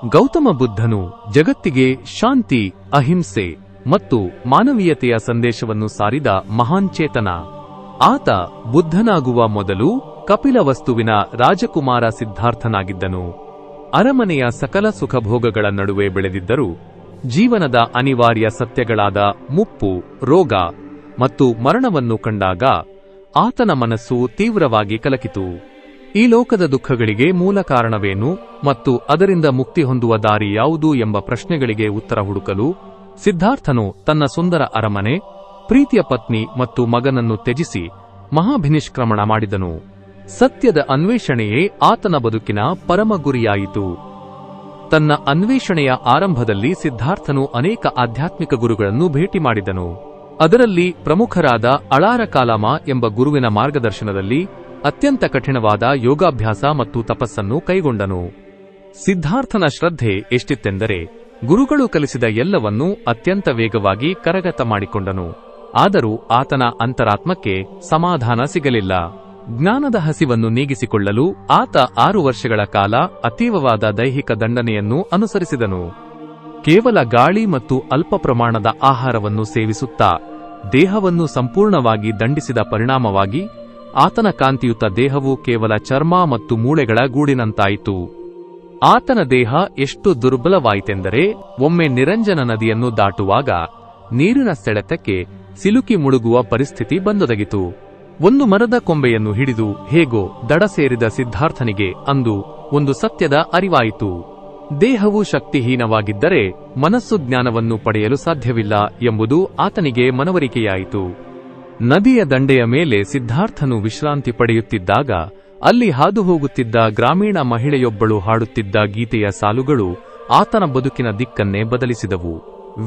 ಗೌತಮ ಬುದ್ಧನು ಜಗತ್ತಿಗೆ ಶಾಂತಿ, ಅಹಿಂಸೆ ಮತ್ತು ಮಾನವೀಯತೆಯ ಸಂದೇಶವನ್ನು ಸಾರಿದ ಮಹಾನ್ ಚೇತನ. ಆತ ಬುದ್ಧನಾಗುವ ಮೊದಲು ಕಪಿಲವಸ್ತುವಿನ ರಾಜಕುಮಾರ ಸಿದ್ಧಾರ್ಥನಾಗಿದ್ದನು. ಅರಮನೆಯ ಸಕಲ ಸುಖಭೋಗಗಳ ನಡುವೆ ಬೆಳೆದಿದ್ದರೂ ಜೀವನದ ಅನಿವಾರ್ಯ ಸತ್ಯಗಳಾದ ಮುಪ್ಪು, ರೋಗ ಮತ್ತು ಮರಣವನ್ನು ಕಂಡಾಗ ಆತನ ಮನಸ್ಸು ತೀವ್ರವಾಗಿ ಕಲಕಿತು. ಈ ಲೋಕದ ದುಃಖಗಳಿಗೆ ಮೂಲ ಕಾರಣವೇನು ಮತ್ತು ಅದರಿಂದ ಮುಕ್ತಿ ಹೊಂದುವ ದಾರಿ ಯಾವುದು ಎಂಬ ಪ್ರಶ್ನೆಗಳಿಗೆ ಉತ್ತರ ಹುಡುಕಲು ಸಿದ್ಧಾರ್ಥನು ತನ್ನ ಸುಂದರ ಅರಮನೆ, ಪ್ರೀತಿಯ ಪತ್ನಿ ಮತ್ತು ಮಗನನ್ನು ತ್ಯಜಿಸಿ ಮಹಾಭಿನಿಷ್ಕ್ರಮಣ ಮಾಡಿದನು. ಸತ್ಯದ ಅನ್ವೇಷಣೆಯೇ ಆತನ ಬದುಕಿನ ಪರಮ ಗುರಿಯಾಯಿತು. ತನ್ನ ಅನ್ವೇಷಣೆಯ ಆರಂಭದಲ್ಲಿ ಸಿದ್ಧಾರ್ಥನು ಅನೇಕ ಆಧ್ಯಾತ್ಮಿಕ ಗುರುಗಳನ್ನು ಭೇಟಿ ಮಾಡಿದನು. ಅದರಲ್ಲಿ ಪ್ರಮುಖರಾದ ಅಳಾರ ಕಾಲಾಮ ಎಂಬ ಗುರುವಿನ ಮಾರ್ಗದರ್ಶನದಲ್ಲಿ ಅತ್ಯಂತ ಕಠಿಣವಾದ ಯೋಗಾಭ್ಯಾಸ ಮತ್ತು ತಪಸ್ಸನ್ನು ಕೈಗೊಂಡನು. ಸಿದ್ಧಾರ್ಥನ ಶ್ರದ್ಧೆ ಎಷ್ಟಿತ್ತೆಂದರೆ ಗುರುಗಳು ಕಲಿಸಿದ ಎಲ್ಲವನ್ನೂ ಅತ್ಯಂತ ವೇಗವಾಗಿ ಕರಗತ ಮಾಡಿಕೊಂಡನು. ಆದರೂ ಆತನ ಅಂತರಾತ್ಮಕ್ಕೆ ಸಮಾಧಾನ ಸಿಗಲಿಲ್ಲ. ಜ್ಞಾನದ ಹಸಿವನ್ನು ನೀಗಿಸಿಕೊಳ್ಳಲು ಆತ 6 ವರ್ಷಗಳ ಕಾಲ ಅತೀವವಾದ ದೈಹಿಕ ದಂಡನೆಯನ್ನು ಅನುಸರಿಸಿದನು. ಕೇವಲ ಗಾಳಿ ಮತ್ತು ಅಲ್ಪ ಪ್ರಮಾಣದ ಆಹಾರವನ್ನು ಸೇವಿಸುತ್ತಾ ದೇಹವನ್ನು ಸಂಪೂರ್ಣವಾಗಿ ದಂಡಿಸಿದ ಪರಿಣಾಮವಾಗಿ ಆತನ ಕಾಂತಿಯುತ ದೇಹವು ಕೇವಲ ಚರ್ಮ ಮತ್ತು ಮೂಳೆಗಳ ಗೂಡಿನಂತಾಯಿತು. ಆತನ ದೇಹ ಎಷ್ಟು ದುರ್ಬಲವಾಯಿತೆಂದರೆ ಒಮ್ಮೆ ನಿರಂಜನ ನದಿಯನ್ನು ದಾಟುವಾಗ ನೀರಿನ ಸೆಳೆತಕ್ಕೆ ಸಿಲುಕಿ ಮುಳುಗುವ ಪರಿಸ್ಥಿತಿ ಬಂದೊದಗಿತು. ಒಂದು ಮರದ ಕೊಂಬೆಯನ್ನು ಹಿಡಿದು ಹೇಗೋ ದಡ ಸೇರಿದ ಸಿದ್ಧಾರ್ಥನಿಗೆ ಅಂದು ಒಂದು ಸತ್ಯದ ಅರಿವಾಯಿತು. ದೇಹವು ಶಕ್ತಿಹೀನವಾಗಿದ್ದರೆ ಮನಸ್ಸು ಜ್ಞಾನವನ್ನು ಪಡೆಯಲು ಸಾಧ್ಯವಿಲ್ಲ ಎಂಬುದು ಆತನಿಗೆ ಮನವರಿಕೆಯಾಯಿತು. ನದಿಯ ದಂಡೆಯ ಮೇಲೆ ಸಿದ್ಧಾರ್ಥನು ವಿಶ್ರಾಂತಿ ಪಡೆಯುತ್ತಿದ್ದಾಗ ಅಲ್ಲಿ ಹಾದು ಹೋಗುತ್ತಿದ್ದ ಗ್ರಾಮೀಣ ಮಹಿಳೆಯೊಬ್ಬಳು ಹಾಡುತ್ತಿದ್ದ ಗೀತೆಯ ಸಾಲುಗಳು ಆತನ ಬದುಕಿನ ದಿಕ್ಕನ್ನೇ ಬದಲಿಸಿದವು.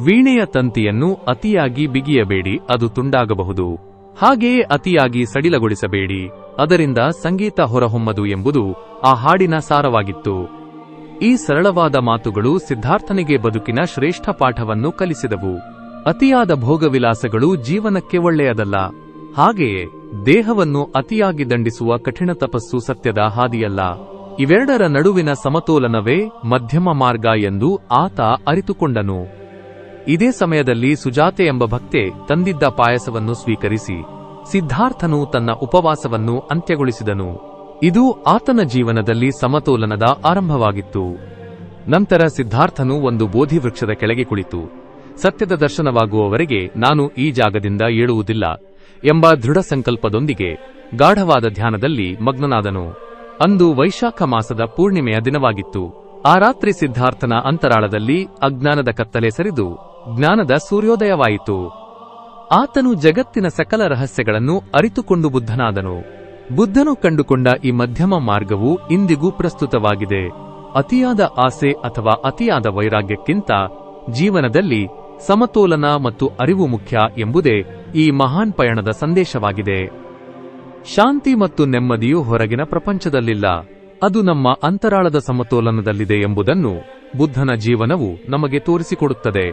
ವೀಣೆಯ ತಂತಿಯನ್ನು ಅತಿಯಾಗಿ ಬಿಗಿಯಬೇಡಿ, ಅದು ತುಂಡಾಗಬಹುದು. ಹಾಗೆಯೇ ಅತಿಯಾಗಿ ಸಡಿಲಗೊಳಿಸಬೇಡಿ, ಅದರಿಂದ ಸಂಗೀತ ಹೊರಹೊಮ್ಮದು ಎಂಬುದು ಆ ಹಾಡಿನ ಸಾರವಾಗಿತ್ತು. ಈ ಸರಳವಾದ ಮಾತುಗಳು ಸಿದ್ಧಾರ್ಥನಿಗೆ ಬದುಕಿನ ಶ್ರೇಷ್ಠ ಪಾಠವನ್ನು ಕಲಿಸಿದವು. ಅತಿಯಾದ ಭೋಗವಿಲಾಸಗಳು ಜೀವನಕ್ಕೆ ಒಳ್ಳೆಯದಲ್ಲ. ಹಾಗೆಯೇ ದೇಹವನ್ನು ಅತಿಯಾಗಿ ದಂಡಿಸುವ ಕಠಿಣ ತಪಸ್ಸು ಸತ್ಯದ ಹಾದಿಯಲ್ಲ. ಇವೆರಡರ ನಡುವಿನ ಸಮತೋಲನವೇ ಮಧ್ಯಮ ಮಾರ್ಗ ಎಂದು ಆತ ಅರಿತುಕೊಂಡನು. ಇದೇ ಸಮಯದಲ್ಲಿ ಸುಜಾತೆ ಎಂಬ ಭಕ್ತೆ ತಂದಿದ್ದ ಪಾಯಸವನ್ನು ಸ್ವೀಕರಿಸಿ ಸಿದ್ಧಾರ್ಥನು ತನ್ನ ಉಪವಾಸವನ್ನು ಅಂತ್ಯಗೊಳಿಸಿದನು. ಇದು ಆತನ ಜೀವನದಲ್ಲಿ ಸಮತೋಲನದ ಆರಂಭವಾಗಿತ್ತು. ನಂತರ ಸಿದ್ಧಾರ್ಥನು ಒಂದು ಬೋಧಿ ವೃಕ್ಷದ ಕೆಳಗೆ ಕುಳಿತು ಸತ್ಯದ ದರ್ಶನವಾಗುವವರೆಗೆ ನಾನು ಈ ಜಾಗದಿಂದ ಏಳುವುದಿಲ್ಲ ಎಂಬ ದೃಢ ಸಂಕಲ್ಪದೊಂದಿಗೆ ಗಾಢವಾದ ಧ್ಯಾನದಲ್ಲಿ ಮಗ್ನನಾದನು. ಅಂದು ವೈಶಾಖ ಮಾಸದ ಪೂರ್ಣಿಮೆಯ ದಿನವಾಗಿತ್ತು. ಆ ರಾತ್ರಿ ಸಿದ್ಧಾರ್ಥನ ಅಂತರಾಳದಲ್ಲಿ ಅಜ್ಞಾನದ ಕತ್ತಲೆ ಸರಿದು ಜ್ಞಾನದ ಸೂರ್ಯೋದಯವಾಯಿತು. ಆತನು ಜಗತ್ತಿನ ಸಕಲ ರಹಸ್ಯಗಳನ್ನು ಅರಿತುಕೊಂಡು ಬುದ್ಧನಾದನು. ಬುದ್ಧನು ಕಂಡುಕೊಂಡ ಈ ಮಧ್ಯಮ ಮಾರ್ಗವು ಇಂದಿಗೂ ಪ್ರಸ್ತುತವಾಗಿದೆ. ಅತಿಯಾದ ಆಸೆ ಅಥವಾ ಅತಿಯಾದ ವೈರಾಗ್ಯಕ್ಕಿಂತ ಜೀವನದಲ್ಲಿ ಸಮತೋಲನ ಮತ್ತು ಅರಿವು ಮುಖ್ಯ ಎಂಬುದೇ ಈ ಮಹಾನ್ ಪಯಣದ ಸಂದೇಶವಾಗಿದೆ. ಶಾಂತಿ ಮತ್ತು ನೆಮ್ಮದಿಯು ಹೊರಗಿನ ಪ್ರಪಂಚದಲ್ಲಿಲ್ಲ, ಅದು ನಮ್ಮ ಅಂತರಾಳದ ಸಮತೋಲನದಲ್ಲಿದೆ ಎಂಬುದನ್ನು ಬುದ್ಧನ ಜೀವನವು ನಮಗೆ ತೋರಿಸಿಕೊಡುತ್ತದೆ.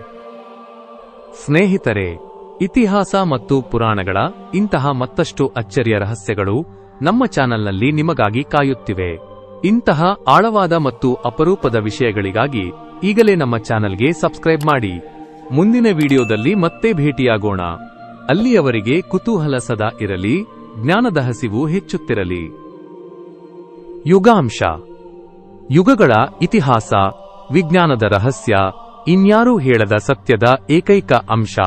ಸ್ನೇಹಿತರೆ, ಇತಿಹಾಸ ಮತ್ತು ಪುರಾಣಗಳ ಇಂತಹ ಮತ್ತಷ್ಟು ಅಚ್ಚರಿಯ ರಹಸ್ಯಗಳು ನಮ್ಮ ಚಾನೆಲ್ನಲ್ಲಿ ನಿಮಗಾಗಿ ಕಾಯುತ್ತಿವೆ. ಇಂತಹ ಆಳವಾದ ಮತ್ತು ಅಪರೂಪದ ವಿಷಯಗಳಿಗಾಗಿ ಈಗಲೇ ನಮ್ಮ ಚಾನೆಲ್ಗೆ ಸಬ್ಸ್ಕ್ರೈಬ್ ಮಾಡಿ. ಮುಂದಿನ ವಿಡಿಯೋದಲ್ಲಿ ಮತ್ತೆ ಭೇಟಿಯಾಗೋಣ. ಅಲ್ಲಿಯವರೆಗೆ ಕುತೂಹಲ ಸದಾ ಇರಲಿ, ಜ್ಞಾನದ ಹಸಿವು ಹೆಚ್ಚುತ್ತಿರಲಿ. ಯುಗಾಂಶ. ಯುಗಗಳ ಇತಿಹಾಸ, ವಿಜ್ಞಾನದ ರಹಸ್ಯ, ಇನ್ಯಾರೂ ಹೇಳದ ಸತ್ಯದ ಏಕೈಕ ಅಂಶ.